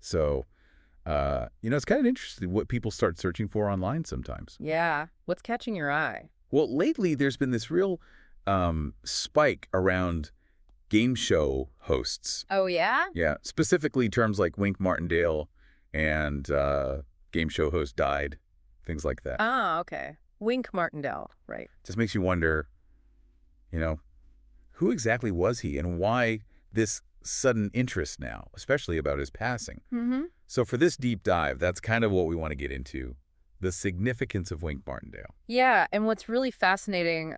So, it's kind of interesting what people start searching for online sometimes. Yeah. What's catching your eye? Well, lately there's been this real spike around game show hosts. Oh, yeah? Yeah, specifically terms like Wink Martindale and game show host died, things like that. Ah, okay. Wink Martindale, right. Just makes you wonder, you know, who exactly was he and why this sudden interest now, especially about his passing? Mm-hmm. So for this deep dive, that's kind of what we want to get into, the significance of Wink Martindale. Yeah, and what's really fascinating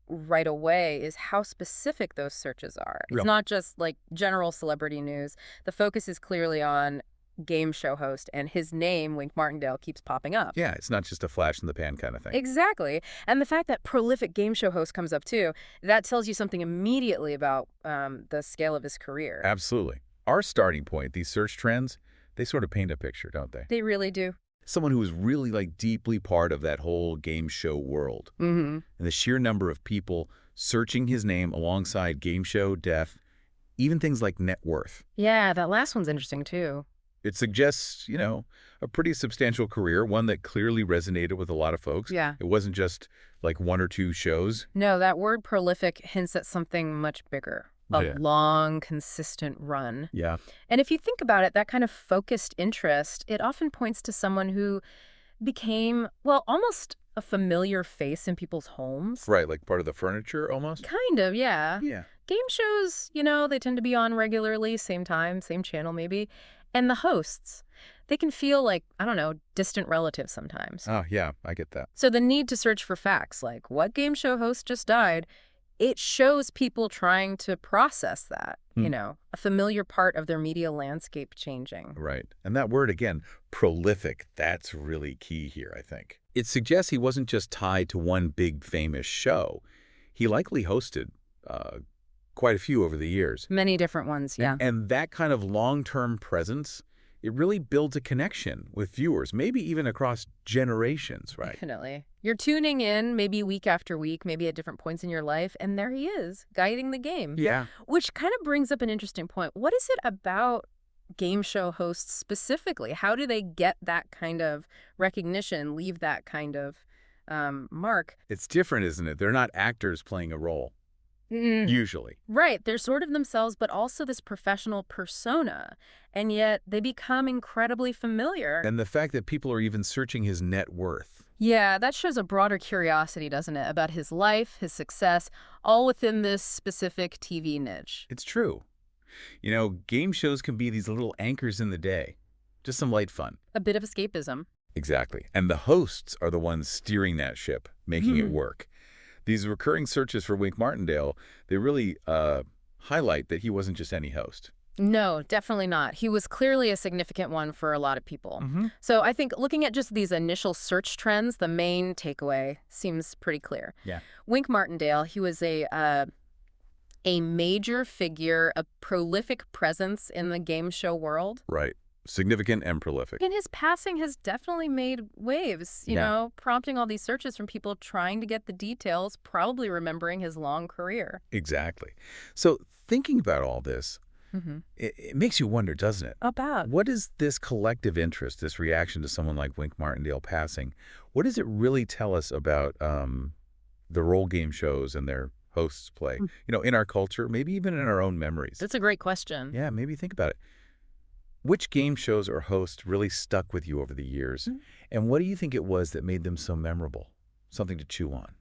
right away is how specific those searches are. It's Real. not just like general celebrity news. The focus is clearly on game show host, and his name, Wink Martindale, keeps popping up. Yeah, it's not just a flash in the pan kind of thing. Exactly. And the fact that prolific game show host comes up too, that tells you something immediately about the scale of his career. Absolutely. Our starting point, these search trends, they sort of paint a picture, don't they? They really do. Someone who was really deeply part of that whole game show world. Mm-hmm. And the sheer number of people searching his name alongside game show, death, even things like net worth. Yeah, that last one's interesting too. It suggests, a pretty substantial career, one that clearly resonated with a lot of folks. Yeah. It wasn't just like one or two shows. No, that word prolific hints at something much bigger. A Yeah. long, consistent run. Yeah. And if you think about it, that kind of focused interest, it often points to someone who became, well, almost a familiar face in people's homes. Right, like part of the furniture almost? Kind of, yeah. Yeah. Game shows, they tend to be on regularly, same time, same channel maybe. And the hosts, they can feel like, I don't know, distant relatives sometimes. Oh, yeah, I get that. So the need to search for facts, like what game show host just died, it shows people trying to process that, a familiar part of their media landscape changing. Right. And that word, again, prolific, that's really key here, I think. It suggests he wasn't just tied to one big famous show. He likely hosted quite a few over the years. Many different ones, yeah. And that kind of long-term presence, it really builds a connection with viewers, maybe even across generations, right? Definitely. You're tuning in maybe week after week, maybe at different points in your life, and there he is, guiding the game. Yeah. Which kind of brings up an interesting point. What is it about game show hosts specifically? How do they get that kind of recognition, leave that kind of mark? It's different, isn't it? They're not actors playing a role, usually. Right. They're sort of themselves, but also this professional persona. And yet they become incredibly familiar. And the fact that people are even searching his net worth. Yeah, that shows a broader curiosity, doesn't it, about his life, his success, all within this specific TV niche. It's true. Game shows can be these little anchors in the day. Just some light fun. A bit of escapism. Exactly. And the hosts are the ones steering that ship, making it work. These recurring searches for Wink Martindale, they really highlight that he wasn't just any host. No, definitely not. He was clearly a significant one for a lot of people. So I think looking at just these initial search trends, the main takeaway seems pretty clear. Yeah. Wink Martindale, he was a major figure, a prolific presence in the game show world. Right. Significant and prolific. And his passing has definitely made waves, prompting all these searches from people trying to get the details, probably remembering his long career. Exactly. So thinking about all this, it makes you wonder, doesn't it? About. What is this collective interest, this reaction to someone like Wink Martindale passing? What does it really tell us about the role game shows and their hosts play, in our culture, maybe even in our own memories? That's a great question. Yeah, maybe think about it. Which game shows or hosts really stuck with you over the years? And what do you think it was that made them so memorable? Something to chew on.